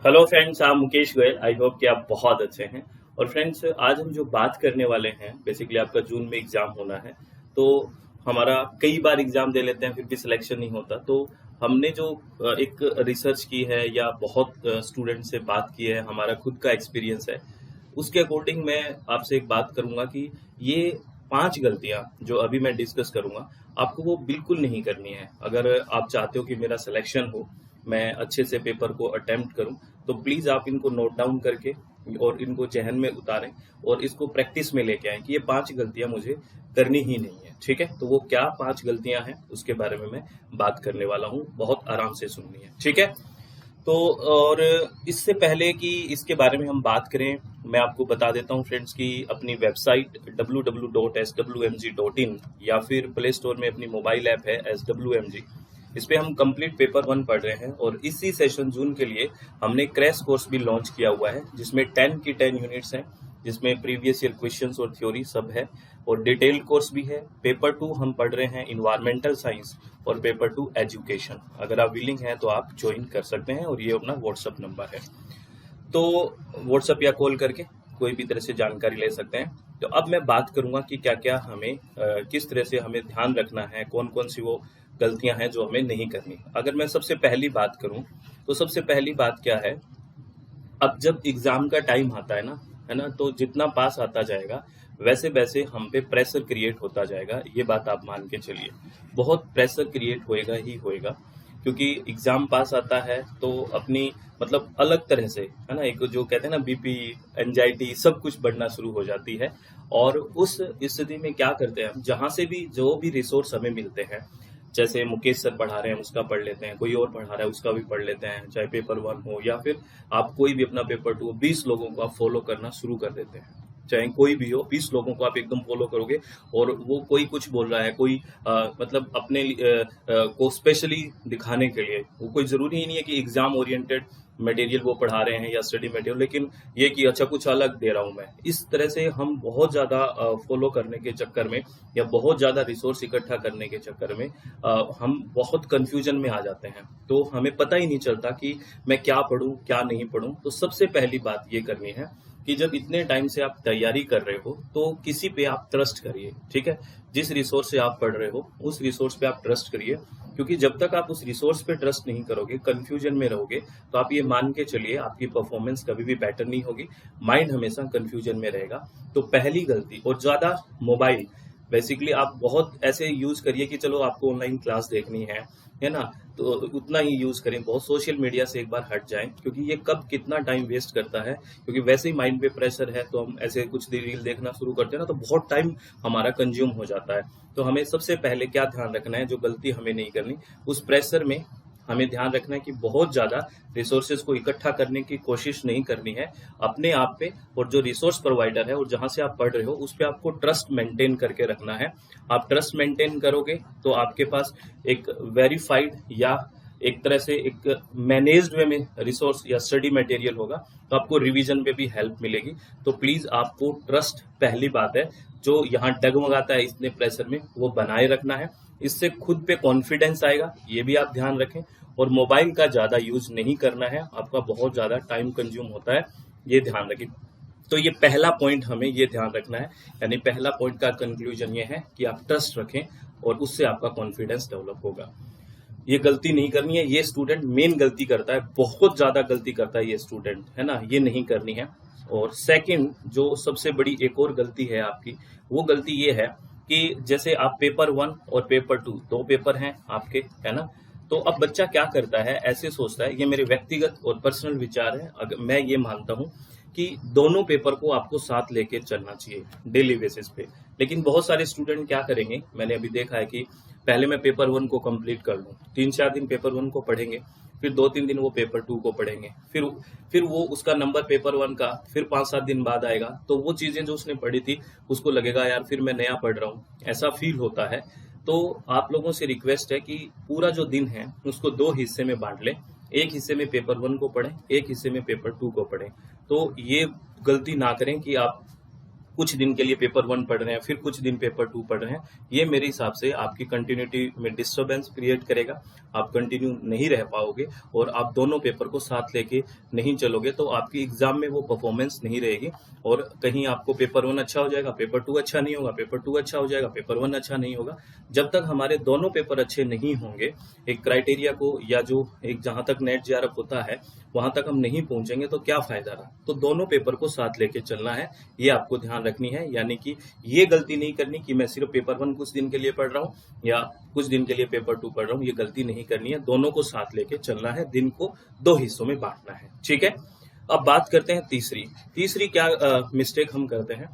Hello friends, आप Mukesh Goyal. I hope कि आप बहुत अच्छे हैं। और फ्रेंड्स, आज हम जो बात करने वाले हैं, बेसिकली आपका जून में एग्जाम होना है। तो हमारा कई बार एग्जाम दे लेते हैं, फिर भी सिलेक्शन नहीं होता। तो हमने जो एक रिसर्च की है या बहुत स्टूडेंट से बात की है, हमारा खुद का एक्सपीरियंस है, उसके अकॉर्डिंग मैं आपसे एक बात करूंगा कि ये 5 गलतियां जो अभी मैं डिस्कस करूंगा, आपको वो बिल्कुल नहीं करनी है। अगर आप चाहते हो कि मेरा सिलेक्शन हो, मैं अच्छे से पेपर को अटेम्प्ट करूं, तो प्लीज आप इनको नोट डाउन करके और इनको जहन में उतारें और इसको प्रैक्टिस में लेके आएं कि ये 5 गलतियां मुझे करनी ही नहीं है। ठीक है, तो वो क्या 5 गलतियां हैं उसके बारे में मैं बात करने वाला हूं। बहुत आराम से सुननी है, ठीक है। तो और इससे पहले कि इसके बारे में हम बात करें, मैं आपको बता देता हूं फ्रेंड्स कि अपनी वेबसाइट www.swmg.in या फिर प्ले स्टोर में अपनी मोबाइल ऐप है SWMG, इस पे हम कंप्लीट पेपर 1 पढ़ रहे हैं। और इसी सेशन जून के लिए हमने क्रैश कोर्स भी लॉन्च किया हुआ है, जिसमें 10 की 10 यूनिट्स हैं, जिसमें प्रीवियस ईयर क्वेश्चंस और थ्योरी सब है। और डिटेल्ड कोर्स भी है। पेपर 2 हम पढ़ रहे हैं इन्वायरमेंटल साइंस और पेपर 2 एजुकेशन। अगर आप विलिंग हैं तो आप ज्वाइन कर सकते हैं और ये अपना व्हाट्सअप नंबर है, तो व्हाट्सअप या कॉल करके कोई भी तरह से जानकारी ले सकते हैं। तो अब मैं बात करूंगा कि क्या क्या हमें किस तरह से हमें ध्यान रखना है, कौन कौन सी वो गलतियां हैं जो हमें नहीं करनी। अगर मैं सबसे पहली बात करूं, तो सबसे पहली बात क्या है, अब जब एग्जाम का टाइम आता है ना, तो जितना पास आता जाएगा वैसे वैसे हम पे प्रेशर क्रिएट होता जाएगा। ये बात आप मान के चलिए, बहुत प्रेशर क्रिएट होएगा ही होएगा, क्योंकि एग्जाम पास आता है तो अपनी मतलब अलग तरह से, है ना, एक जो कहते हैं ना बीपी, एंजाइटी, सब कुछ बढ़ना शुरू हो जाती है। और उस स्थिति में क्या करते हैं हम, जहां से भी जो भी रिसोर्स हमें मिलते हैं, जैसे मुकेश सर पढ़ा रहे हैं उसका पढ़ लेते हैं, कोई और पढ़ा रहा है उसका भी पढ़ लेते हैं, चाहे पेपर 1 हो या फिर आप कोई भी अपना पेपर 2 हो, 20 लोगों को आप फॉलो करना शुरू कर देते हैं। चाहे कोई भी हो, 20 लोगों को आप एकदम फॉलो करोगे और वो कोई कुछ बोल रहा है, कोई मतलब अपने को स्पेशली दिखाने के लिए, वो कोई जरूरी ही नहीं है कि एग्जाम ओरिएंटेड मटेरियल वो पढ़ा रहे हैं या स्टडी मटेरियल, लेकिन ये कि अच्छा कुछ अलग दे रहा हूं मैं। इस तरह से हम बहुत ज्यादा फॉलो करने के चक्कर में या बहुत ज्यादा रिसोर्स इकट्ठा करने के चक्कर में हम बहुत कंफ्यूजन में आ जाते हैं। तो हमें पता ही नहीं चलता कि मैं क्या पढूं क्या नहीं पढूं। तो सबसे पहली बात ये करनी है कि जब इतने टाइम से आप तैयारी कर रहे हो तो किसी पे आप ट्रस्ट करिए। ठीक है, जिस रिसोर्स से आप पढ़ रहे हो उस रिसोर्स पे आप ट्रस्ट करिए, क्योंकि जब तक आप उस रिसोर्स पे ट्रस्ट नहीं करोगे, कंफ्यूजन में रहोगे, तो आप ये मान के चलिए आपकी परफॉर्मेंस कभी भी बेटर नहीं होगी। माइंड हमेशा कंफ्यूजन में रहेगा। तो पहली गलती, और ज्यादा मोबाइल बेसिकली आप बहुत ऐसे यूज करिए कि चलो आपको ऑनलाइन क्लास देखनी है ना, तो उतना ही यूज करें। बहुत सोशल मीडिया से एक बार हट जाएं, क्योंकि ये कब कितना टाइम वेस्ट करता है, क्योंकि वैसे ही माइंड पे प्रेशर है तो हम ऐसे कुछ देर रील देखना शुरू करते हैं ना, तो बहुत टाइम हमारा कंज्यूम हो जाता है। तो हमें सबसे पहले क्या ध्यान रखना है, जो गलती हमें नहीं करनी, उस प्रेशर में हमें ध्यान रखना है कि बहुत ज्यादा रिसोर्सेज को इकट्ठा करने की कोशिश नहीं करनी है अपने आप पे। और जो रिसोर्स प्रोवाइडर है और जहां से आप पढ़ रहे हो उस पर आपको ट्रस्ट मेंटेन करके रखना है। आप ट्रस्ट मेंटेन करोगे तो आपके पास एक वेरीफाइड या एक तरह से एक मैनेज्ड वे में रिसोर्स या स्टडी मटेरियल होगा, तो आपको रिवीजन पे भी हेल्प मिलेगी। तो प्लीज आपको ट्रस्ट, पहली बात है, जो यहाँ डगमगाता है इतने प्रेशर में, वो बनाए रखना है। इससे खुद पे कॉन्फिडेंस आएगा, ये भी आप ध्यान रखें। और मोबाइल का ज्यादा यूज नहीं करना है, आपका बहुत ज्यादा टाइम कंज्यूम होता है, ये ध्यान रखें। तो ये पहला पॉइंट हमें ये ध्यान रखना है, यानी पहला पॉइंट का कंक्लूजन ये है कि आप ट्रस्ट रखें और उससे आपका कॉन्फिडेंस डेवलप होगा। ये गलती नहीं करनी है, ये स्टूडेंट मेन गलती करता है, बहुत ज्यादा गलती करता है ये स्टूडेंट, है ना, ये नहीं करनी है। और सेकंड, जो सबसे बड़ी एक और गलती है आपकी, वो गलती ये है कि जैसे आप पेपर 1 और पेपर 2 दो पेपर हैं आपके, है ना, तो अब बच्चा क्या करता है, ऐसे सोचता है, ये मेरे व्यक्तिगत और पर्सनल विचार है, अगर मैं ये मानता हूं कि दोनों पेपर को आपको साथ लेके चलना चाहिए डेली बेसिस पे। लेकिन बहुत सारे स्टूडेंट क्या करेंगे, मैंने अभी देखा है कि पहले मैं पेपर 1 को कंप्लीट कर लूं, 3-4 दिन पेपर 1 को पढ़ेंगे, फिर 2-3 दिन वो पेपर 2 को पढ़ेंगे, फिर वो उसका नंबर पेपर 1 का फिर 5-7 दिन बाद आएगा, तो वो चीजें जो उसने पढ़ी थी उसको लगेगा यार फिर मैं नया पढ़ रहा हूँ, ऐसा फील होता है। तो आप लोगों से रिक्वेस्ट है कि पूरा जो दिन है उसको 2 हिस्से में बांट लें। एक हिस्से में पेपर 1 को पढ़ें, एक हिस्से में पेपर 2 को पढ़ें। तो ये गलती ना करें कि आप कुछ दिन के लिए पेपर 1 पढ़ रहे हैं, फिर कुछ दिन पेपर 2 पढ़ रहे हैं, ये मेरे हिसाब से आपकी कंटिन्यूटी में डिस्टर्बेंस क्रिएट करेगा। आप कंटिन्यू नहीं रह पाओगे और आप दोनों पेपर को साथ लेके नहीं चलोगे तो आपकी एग्जाम में वो परफॉर्मेंस नहीं रहेगी और कहीं आपको पेपर 1 अच्छा हो जाएगा, पेपर 2 अच्छा नहीं होगा, पेपर 2 अच्छा हो जाएगा, पेपर 1 अच्छा नहीं होगा। जब तक हमारे दोनों पेपर अच्छे नहीं होंगे, एक क्राइटेरिया को या जो एक जहां तक नेट जेआरएफ होता है वहां तक हम नहीं पहुंचेंगे तो क्या फायदा रहा। तो दोनों पेपर को साथ लेके चलना है, ये आपको ध्यान रखनी है। यानी कि ये गलती नहीं करनी कि मैं सिर्फ पेपर 1 कुछ दिन के लिए पढ़ रहा हूँ या कुछ दिन के लिए पेपर 2 पढ़ रहा हूँ, ये गलती नहीं करनी है। दोनों को साथ लेके चलना है, दिन को 2 हिस्सों में बांटना है। ठीक है, अब बात करते हैं तीसरी क्या मिस्टेक हम करते हैं।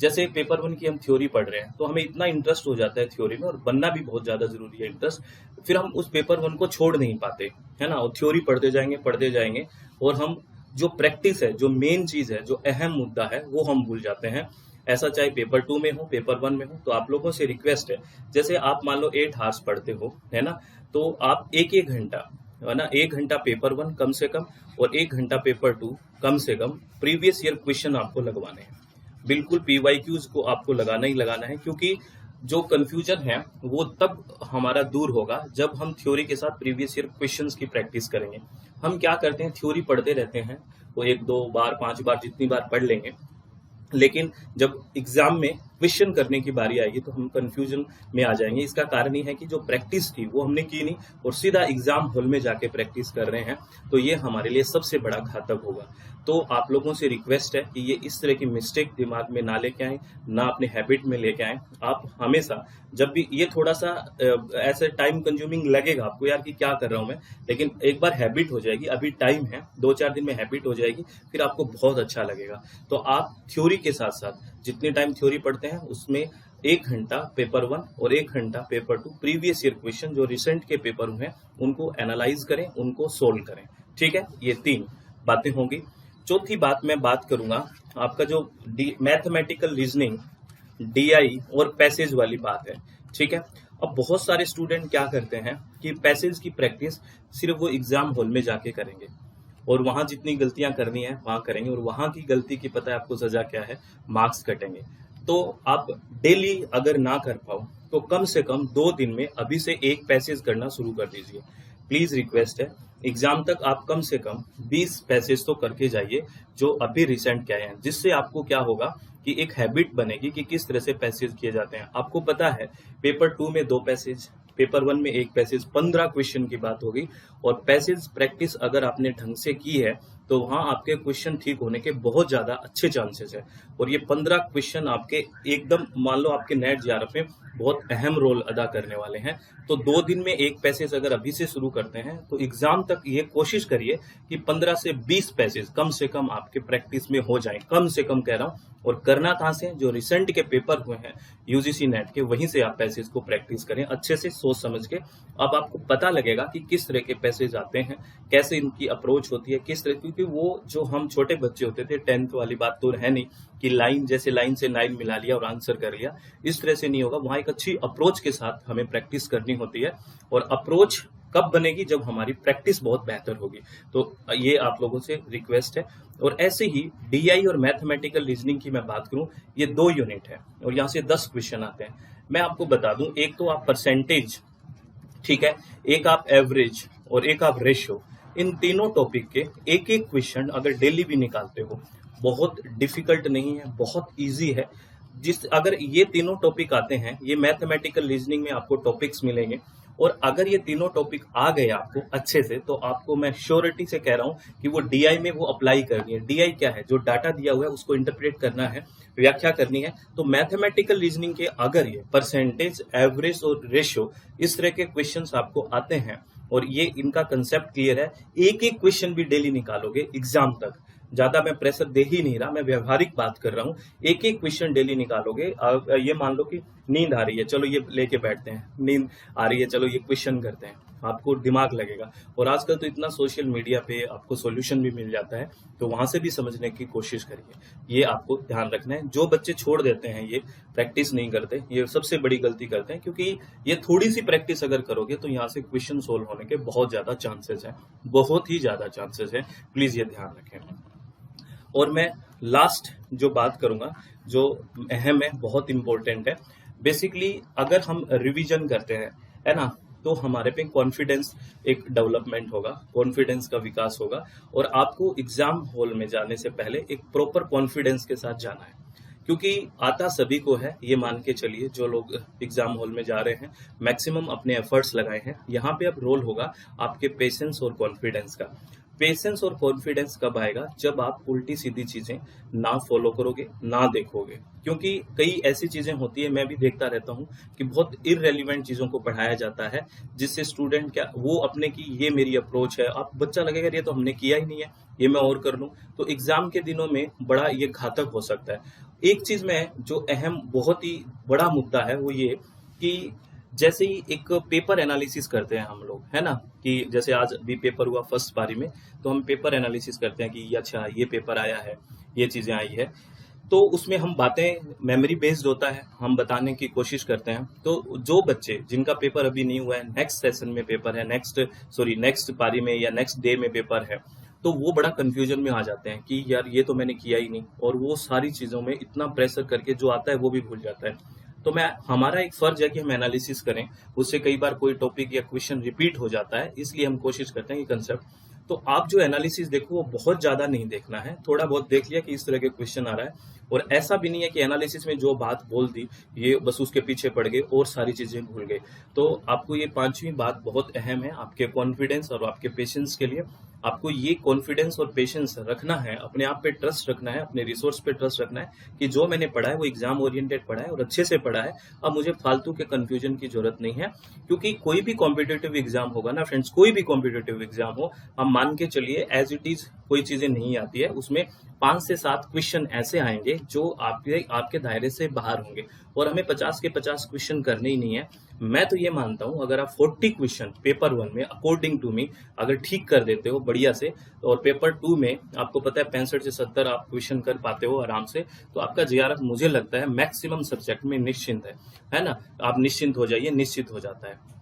जैसे पेपर 1 की हम थ्योरी पढ़ रहे हैं तो हमें इतना इंटरेस्ट हो जाता है थ्योरी में, और बनना भी बहुत ज्यादा जरूरी है इंटरेस्ट, फिर हम उस पेपर 1 को छोड़ नहीं पाते, है ना। और थ्योरी पढ़ते जाएंगे और हम जो प्रैक्टिस है, जो मेन चीज है, जो अहम मुद्दा है, वो हम भूल जाते हैं। ऐसा चाहे पेपर 2 में हो, पेपर 1 में हो। तो आप लोगों से रिक्वेस्ट है, जैसे आप मान लो 8 आवर्स पढ़ते हो, है ना, तो आप एक घंटा, है ना, 1 घंटा पेपर 1 कम से कम और 1 घंटा पेपर 2 कम से कम प्रीवियस ईयर क्वेश्चन आपको लगवाने हैं। बिल्कुल पीवाईक्यूज को आपको लगाना ही लगाना है, क्योंकि जो कंफ्यूजन है वो तब हमारा दूर होगा जब हम थ्योरी के साथ प्रीवियस ईयर क्वेश्चंस की प्रैक्टिस करेंगे। हम क्या करते हैं, थ्योरी पढ़ते रहते हैं, वो 1, 2 बार, 5 बार, जितनी बार पढ़ लेंगे, लेकिन जब एग्जाम में क्वेश्चन करने की बारी आएगी तो हम कंफ्यूजन में आ जाएंगे। इसका कारण ये है कि जो प्रैक्टिस थी वो हमने की नहीं और सीधा एग्जाम हॉल में जाके प्रैक्टिस कर रहे हैं, तो ये हमारे लिए सबसे बड़ा घातक होगा। तो आप लोगों से रिक्वेस्ट है कि ये इस तरह की मिस्टेक दिमाग में ना लेके आए, ना अपने हैबिट में लेके आए। आप हमेशा जब भी, ये थोड़ा सा ऐसे टाइम कंज्यूमिंग लगेगा आपको यार कि क्या कर रहा हूं मैं, लेकिन एक बार हैबिट हो जाएगी, अभी टाइम है, 2-4 दिन में हैबिट हो जाएगी, फिर आपको बहुत अच्छा लगेगा। तो आप थ्योरी के साथ साथ जितने टाइम थ्योरी पढ़ते हैं उसमें 1 घंटा पेपर 1 और 1 घंटा पेपर 2 प्रीवियस ईयर क्वेश्चन जो रिसेंट के पेपर हुए हैं उनको एनालाइज करें, उनको सोल्व करें। ठीक है, ये 3 बातें होंगी। चौथी बात मैं बात करूंगा आपका जो मैथमेटिकल रीजनिंग, डीआई और पैसेज वाली बात है। ठीक है, अब बहुत सारे स्टूडेंट क्या करते हैं कि पैसेज की प्रैक्टिस सिर्फ वो एग्जाम हॉल में जाके करेंगे और वहां जितनी गलतियां करनी है वहां करेंगे, और वहां की गलती की पता है आपको सजा क्या है, मार्क्स कटेंगे। तो आप डेली अगर ना कर पाओ तो कम से कम 2 दिन में अभी से एक पैसेज करना शुरू कर दीजिए। प्लीज रिक्वेस्ट है, एग्जाम तक आप कम से कम 20 पैसेज तो करके जाइए जो अभी रिसेंट के आए हैं, जिससे आपको क्या होगा कि एक हैबिट बनेगी कि किस तरह से पैसेज किए जाते हैं। आपको पता है पेपर 2 में 2 पैसेज, पेपर 1 में 1 पैसेज, 15 क्वेश्चन की बात होगी। और पैसेज प्रैक्टिस अगर आपने ढंग से की है तो वहां आपके क्वेश्चन ठीक होने के बहुत ज्यादा अच्छे चांसेस है। और ये 15 क्वेश्चन आपके एकदम मान लो आपके नेट जेआरएफ में बहुत अहम रोल अदा करने वाले हैं। तो 2 दिन में 1 पैसेज अगर अभी से शुरू करते हैं तो एग्जाम तक ये कोशिश करिए कि 15 से 20 पैसेज कम से कम आपके प्रैक्टिस में हो जाएं, कम से कम कह रहा हूं। और करना कहां से, जो रिसेंट के पेपर हुए हैं यूजीसी नेट के, वहीं से आप पैसेज को प्रैक्टिस करें अच्छे से सोच समझ के। अब आपको पता लगेगा कि किस तरह के पैसेज आते हैं, कैसे इनकी अप्रोच होती है, किस तरह, क्योंकि वो जो हम छोटे बच्चे होते थे, 10th वाली बात तो है नहीं कि लाइन जैसे लाइन से 9 मिला लिया और आंसर कर लिया, इस तरह से नहीं होगा। वहां एक अच्छी अप्रोच के साथ हमें प्रैक्टिस करनी होती है, और अप्रोच कब बनेगी, जब हमारी प्रैक्टिस बहुत बेहतर होगी। तो ये आप लोगों से रिक्वेस्ट है। और ऐसे ही डीआई और मैथमेटिकल रीजनिंग की मैं बात करूं, ये 2 यूनिट है और यहाँ से 10 क्वेश्चन आते हैं। मैं आपको बता दूं, एक तो आप परसेंटेज, ठीक है, एक आप एवरेज और एक आप रेशियो, इन तीनों टॉपिक के एक एक क्वेश्चन अगर डेली भी निकालते हो, बहुत डिफिकल्ट नहीं है, बहुत इजी है। अगर ये तीनों टॉपिक आते हैं, ये मैथमेटिकल रीजनिंग में आपको टॉपिक्स मिलेंगे, और अगर ये तीनों टॉपिक आ गए आपको अच्छे से, तो आपको मैं श्योरिटी से कह रहा हूं कि वो डीआई में वो अप्लाई करनी है। डीआई क्या है, जो डाटा दिया हुआ है उसको इंटरप्रेट करना है, व्याख्या करनी है। तो मैथमेटिकल रीजनिंग के अगर ये परसेंटेज, एवरेज और रेशियो, इस तरह के क्वेश्चंस आपको आते हैं और ये इनका कंसेप्ट क्लियर है, एक एक क्वेश्चन भी डेली निकालोगे एग्जाम तक, ज्यादा मैं प्रेशर दे ही नहीं रहा, मैं व्यवहारिक बात कर रहा हूँ, एक एक क्वेश्चन डेली निकालोगे। ये मान लो कि नींद आ रही है, चलो ये लेके बैठते हैं, नींद आ रही है, चलो ये क्वेश्चन करते हैं, आपको दिमाग लगेगा। और आजकल तो इतना सोशल मीडिया पे आपको सॉल्यूशन भी मिल जाता है, तो वहां से भी समझने की कोशिश करिए। ये आपको ध्यान रखना है। जो बच्चे छोड़ देते हैं, ये प्रैक्टिस नहीं करते, ये सबसे बड़ी गलती करते हैं, क्योंकि ये थोड़ी सी प्रैक्टिस अगर करोगे तो यहाँ से क्वेश्चन सोल्व होने के बहुत ज्यादा चांसेस है, बहुत ही ज्यादा चांसेस है। प्लीज ये ध्यान रखें। और मैं लास्ट जो बात करूंगा जो अहम है, बहुत इंपॉर्टेंट है। बेसिकली अगर हम रिवीजन करते हैं, है ना, तो हमारे पे कॉन्फिडेंस एक डेवलपमेंट होगा, कॉन्फिडेंस का विकास होगा। और आपको एग्जाम हॉल में जाने से पहले एक प्रॉपर कॉन्फिडेंस के साथ जाना है, क्योंकि आता सभी को है, ये मान के चलिए जो लोग एग्जाम हॉल में जा रहे हैं मैक्सिमम अपने एफर्ट्स लगाए हैं। यहाँ पे अब रोल होगा आपके पेशेंस और कॉन्फिडेंस का। पेशेंस और कॉन्फिडेंस कब आएगा? जब आप उल्टी सीधी चीजें ना फॉलो करोगे, ना देखोगे। क्योंकि कई ऐसी चीजें होती है, मैं भी देखता रहता हूँ कि बहुत इररेलीवेंट चीजों को पढ़ाया जाता है, जिससे स्टूडेंट क्या वो अपने की ये मेरी अप्रोच है, अब बच्चा लगेगा ये तो हमने किया ही नहीं है, ये मैं और कर लूं। तो एग्जाम के दिनों में बड़ा ये घातक हो सकता है। एक चीज में जो अहम बहुत ही बड़ा मुद्दा है वो ये कि जैसे ही एक पेपर एनालिसिस करते हैं हम लोग, है ना, कि जैसे आज भी पेपर हुआ फर्स्ट पारी में, तो हम पेपर एनालिसिस करते हैं कि अच्छा ये पेपर आया है, ये चीजें आई है, तो उसमें हम बातें मेमोरी बेस्ड होता है, हम बताने की कोशिश करते हैं। तो जो बच्चे जिनका पेपर अभी नहीं हुआ है, नेक्स्ट सेशन में पेपर है, नेक्स्ट पारी में या नेक्स्ट डे में पेपर है, तो वो बड़ा कंफ्यूजन में आ जाते हैं कि यार ये तो मैंने किया ही नहीं, और वो सारी चीजों में इतना प्रेशर करके जो आता है वो भी भूल जाता है। तो हमारा एक फर्ज है कि हम एनालिसिस करें, उससे कई बार कोई टॉपिक या क्वेश्चन रिपीट हो जाता है, इसलिए हम कोशिश करते हैं कि कंसेप्ट, तो आप जो एनालिसिस देखो वो बहुत ज्यादा नहीं देखना है, थोड़ा बहुत देख लिया कि इस तरह के क्वेश्चन आ रहा है। और ऐसा भी नहीं है कि एनालिसिस में जो बात बोल दी ये बस उसके पीछे पड़ गए और सारी चीजें भूल गए। तो आपको ये पांचवी बात बहुत अहम है आपके कॉन्फिडेंस और आपके पेशेंस के लिए। आपको ये कॉन्फिडेंस और पेशेंस रखना है, अपने आप पे ट्रस्ट रखना है, अपने रिसोर्स पे ट्रस्ट रखना है कि जो मैंने पढ़ा है वो एग्जाम ओरिएंटेड पढ़ा है और अच्छे से पढ़ा है। अब मुझे फालतू के कंफ्यूजन की जरूरत नहीं है, क्योंकि कोई भी कॉम्पिटेटिव एग्जाम होगा ना फ्रेंड्स, कोई भी कॉम्पिटेटिव एग्जाम हो, हम मान के चलिए एज इट इज कोई चीजें नहीं आती है, उसमें 5 से 7 क्वेश्चन ऐसे आएंगे जो आपके दायरे से बाहर होंगे, और हमें 50 के 50 क्वेश्चन करने ही नहीं है। मैं तो ये मानता हूं अगर आप 40 क्वेश्चन पेपर 1 में अकॉर्डिंग टू मी अगर ठीक कर देते हो बढ़िया से, और पेपर 2 में आपको पता है 65 से 70 आप क्वेश्चन कर पाते हो आराम से, तो आपका जेआरएफ मुझे लगता है मैक्सिमम सब्जेक्ट में निश्चिंत है ना, आप निश्चिंत हो जाइए, निश्चित हो जाता है।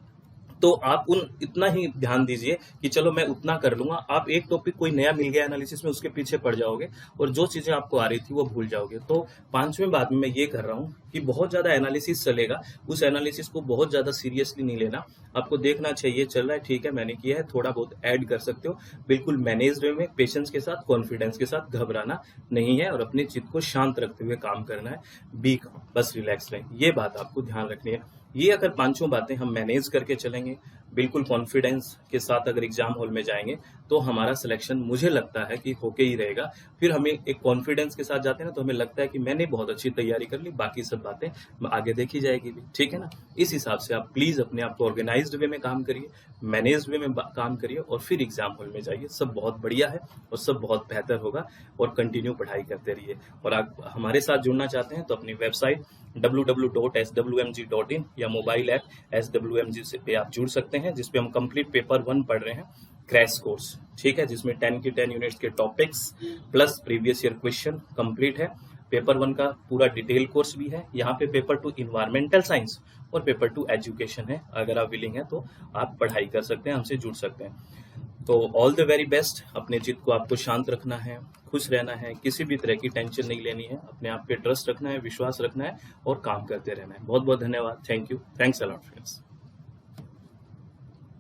तो आप इतना ही ध्यान दीजिए कि चलो मैं उतना कर लूंगा। आप एक टॉपिक कोई नया मिल गया एनालिसिस में, उसके पीछे पड़ जाओगे और जो चीजें आपको आ रही थी वो भूल जाओगे। तो 5वें बात में मैं ये कर रहा हूँ कि बहुत ज्यादा एनालिसिस चलेगा, उस एनालिसिस को बहुत ज्यादा सीरियसली नहीं लेना। आपको देखना चाहिए चल रहा है, ठीक है मैंने किया है, थोड़ा बहुत ऐड कर सकते हो, बिल्कुल मैनेज वे में, पेशेंस के साथ, कॉन्फिडेंस के साथ, घबराना नहीं है और अपने चित्त को शांत रखते हुए काम करना है। बी काम, बस रिलैक्स रहें, ये बात आपको ध्यान रखनी है। ये अगर पांचों बातें हम मैनेज करके चलेंगे, बिल्कुल कॉन्फिडेंस के साथ अगर एग्जाम हॉल में जाएंगे, तो हमारा सिलेक्शन मुझे लगता है कि होके ही रहेगा। फिर हमें एक कॉन्फिडेंस के साथ जाते हैं ना, तो हमें लगता है कि मैंने बहुत अच्छी तैयारी कर ली, बाकी सब बातें आगे देखी जाएगी भी, ठीक है ना। इस हिसाब से आप प्लीज अपने आप को ऑर्गेनाइज्ड वे में काम करिए, मैनेज्ड वे में काम करिए और फिर एग्जाम हॉल में जाइए। सब बहुत बढ़िया है और सब बहुत बेहतर होगा, और कंटिन्यू पढ़ाई करते रहिए। और आप हमारे साथ जुड़ना चाहते हैं तो अपनी वेबसाइट www.swmg.in या मोबाइल ऐप SWMG से पे आप जुड़ सकते हैं, जिसपे हम कंप्लीट पेपर 1 पढ़ रहे हैं, क्रैश कोर्स, ठीक है, जिसमें 10 की 10 यूनिट्स के topics plus previous year question complete है। पेपर 1 का पूरा डिटेल कोर्स भी है। यहाँ पे पेपर 2 इन्वायरमेंटल साइंस और पेपर 2 एजुकेशन है। अगर आप विलिंग है तो आप पढ़ाई कर सकते हैं, हमसे जुड़ सकते हैं। तो ऑल द वेरी बेस्ट। अपने चित्त को आपको शांत रखना है, खुश रहना है, किसी भी तरह की टेंशन नहीं लेनी है, अपने आप पे ट्रस्ट रखना है, विश्वास रखना है और काम करते रहना है। बहुत बहुत धन्यवाद। Thank you. Thanks a lot friends.